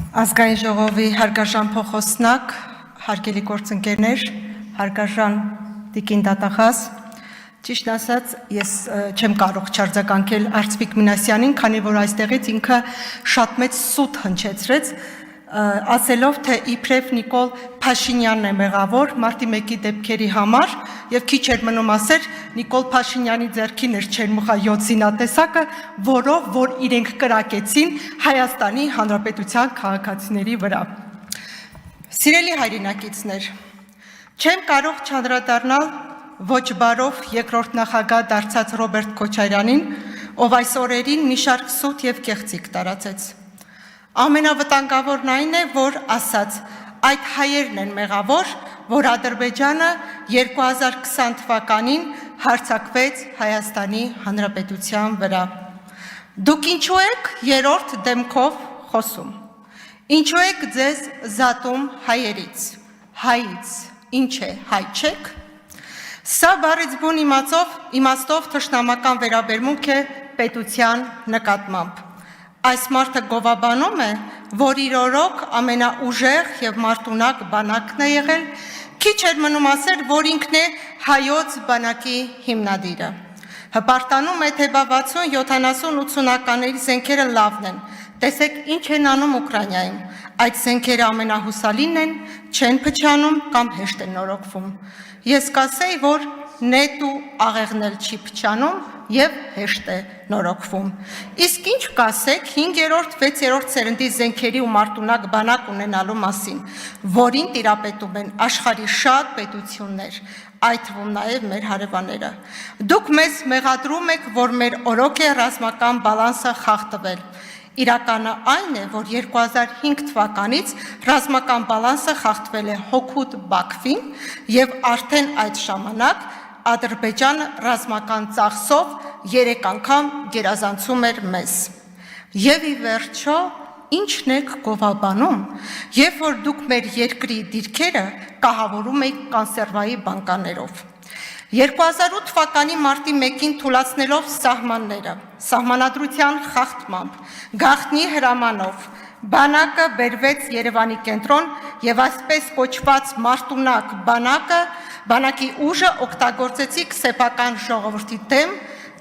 Ազգային ժողովի հարգարժան փոխոստնակ, հարգելի գործընկերներ, հարգարժան Տիկին Դատախազ, ճիշտ ասած, ես չեմ կարող չարձագանքել Արծվիկ Մինասյանին, քանի որ այստեղից ինքը շատ մեծ սուտ հնչեցրեց, ասելով, թե իբրև Նիկոլ Փաշինյանն է մեղավոր մարտի 1-ի դեպքերի համար եւ քիչ էր մնում ասեր Նիկոլ Փաշինյանի ձեռքին էր Չերմուխա 7 զինատեսակը, որով որ իրենք կրակեցին Հայաստանի Հանրապետության քաղաքացիների վրա։ Սիրելի հայրենակիցներ, չեմ կարող չանդրադառնալ ոչ բարով երկրորդ նախագահ դարձած Ռոբերտ Քոչարյանին, ով այս օրերին մի շարք սուտ եւ կեղծիք տարածեց։ Ամենավտանգավորն այն է, որ ասաց, այդ հայերն են մեղավոր, որ Ադրբեջանը 2020 թվականին հարձակվեց Հայաստանի Հանրապետության վրա։ Դուք ինչու եք երրորդ դեմքով խոսում։ Ինչու եք ձեզ զատում հայերից, հայից, ինչ է, հայ չեք։ Սա բառից բուն իմաստով թշնամական վերաբերմունք է պետության նկատմամբ։ Այս մարդը գովաբանում է, որ իր օրոք ամենաուժեղ եւ մարտունակ բանակն է եղել, քիչ էր մնում ասել, որ ինքն է հայոց բանակի հիմնադիրը։ Հպարտանում է, թե 60, 70, 80-ականների զենքերը լավն են։ Տեսեք, ինչ են անում Ուկրաինայում։ Այդ զենքերը ամենահուսալին են, չեն փչանում կամ հեշտ են նորոգվում։ Ես կասեի, որ նետ ու աղեղն էլ չի փչանում եւ հեշտ է նորոգվում։ Իսկ ինչ կասեք 5-րդ, 6-րդ սերնդի զենքերի ու մարտունակ բանակ ունենալու մասին, որին տիրապետում են աշխարհի շատ պետություններ, այդ թվում նաեւ մեր հարևանները։ Դուք մեզ մեղադրում եք, որ մեր օրոք է ռազմական բալանսը խախտվել։ Իրականը այն է, որ 2005 թվականից ռազմական բալանսը խախտվել է հօգուտ Բաքվին եւ արդեն այդ ժամանակ Ադրբեջանը ռազմական ծախսով 3 անգամ գերազանցում էր մեզ։ Եվ ի վերջո, ինչն եք գովաբանում, երբ որ դուք մեր երկրի դիրքերը կահավորում եք կանսերվայի բանկաներով։ 2008 թվականի մարտի 1-ին թուլացնելով սահմանները, սահմանադրության խախտմամբ, գաղտնի հրամանով, բանակը բերվեց Երևանի կենտրոն եւ այսպես կոչված մարտունակ բանակի ուժը օգտագործեցիք սեփական ժողովրդի դեմ,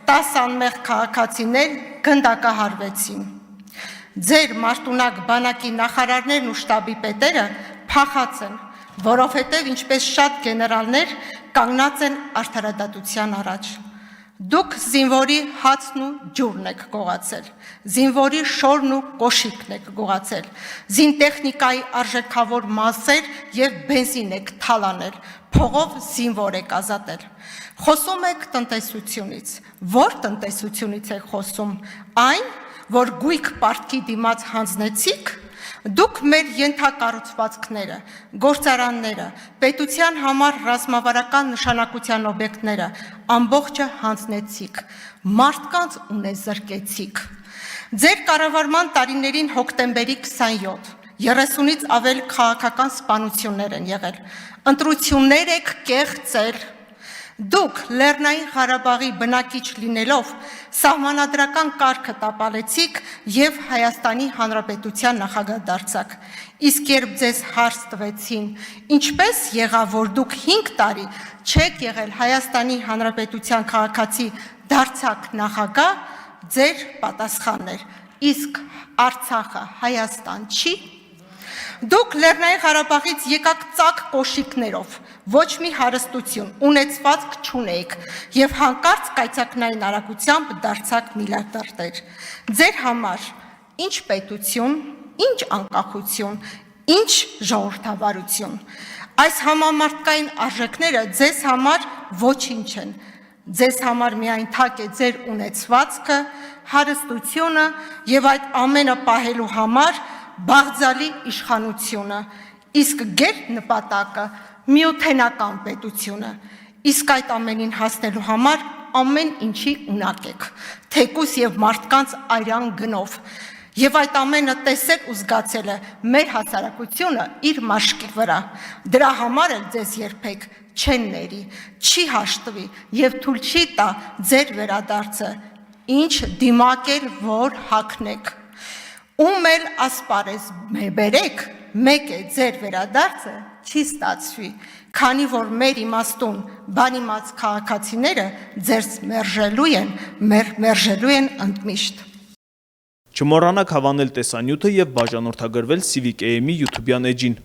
10 անմեղ քաղաքացիներ գնդակահարվեցին։ Ձեր մարտունակ բանակի նախարարներն ու շտաբի պետերը փախած են, որովհետև ինչպես շատ գեներալներ կանգնած են արդարադատության առաջ։ Դուք զինվորի հացն ու ջուրն եք գողացել, զինվորի շորն ու կոշիկն եք գողացել, զինտեխնիկայի արժեքավոր մասեր եւ բենզին եք թալանել, փողով զինվոր եք ազատել։ Խոսում եք տնտեսությունից, որ տնտեսությունից եք խոսում, այն, որ գույք պարտքի դիմաց հանձնեցիք, դուք մեր ենթակառուցվածքները, գործարանները, պետության համար ռազմավարական նշանակության օբյեկտները ամբողջը հանձնեցիք, մարդկանց ունեզրկեցիք։ Ձեր կառավարման տարիներին հոկտեմբերի 27, 30-ից ավել քաղաքական սպանություններ են եղել, ընտրություններ եք կեղծել։ Դուք Լեռնային Ղարաբաղի բնակիչ լինելով սահմանադրական կարգը տապալեցիք եւ Հայաստանի Հանրապետության նախագահ դարձաք։ Իսկ երբ ձեզ հարց տվեցին, ինչպես եղավ, որ դուք 5 տարի չեք եղել Հայաստանի Հանրապետության քաղաքացի դարձաք նախագահ, ձեր պատասխանն էր. իսկ Արցախը Հայաստան չի։ Դուք Լեռնային Ղարաբաղից եկաք ծակ կոշիկներով, ոչ մի հարստություն, ունեցվածք չունեիք եւ հանկարծ կայծակնային արագությամբ դարձաք միլիարդեր։ Ձեր համար ինչ պետություն, ինչ անկախություն, ինչ ժողովրդավարություն։ Այս համամարտկային արժեքները ձեզ համար ոչինչ են։ Ձեզ համար միայն թակ է ձեր ունեցվածքը, հարստությունը եւ այդ ամենը պահելու համար բաղձալի իշխանությունը, իսկ գեր նպատակը միութենական պետությունը, իսկ այդ ամենին հասնելու համար ամեն ինչի ունակ եք, թեկուս եւ մարդկանց արյան գնով, եւ այդ ամենը տեսել ու զգացել է մեր հասարակությունը իր մաշկի վրա, դրա համար էլ ձեզ երբեք չեն ների, չի հաշտվի եւ թույլ չի տա ձեր վերադարձը, ինչ դիմակ էր որ հագնեք։ Ում էլ ասպարեզ բերեք, մեկ է ձեր վերադարձը չի ստացվի, քանի որ մեր իմաստուն բանիմաց քաղաքացիները ձեզ մերժելու են ընդմիշտ։ Չմոռանաք հավանել տեսանյութը և բաժանորդագրվել Civic AM-ի YouTube-յան էջին։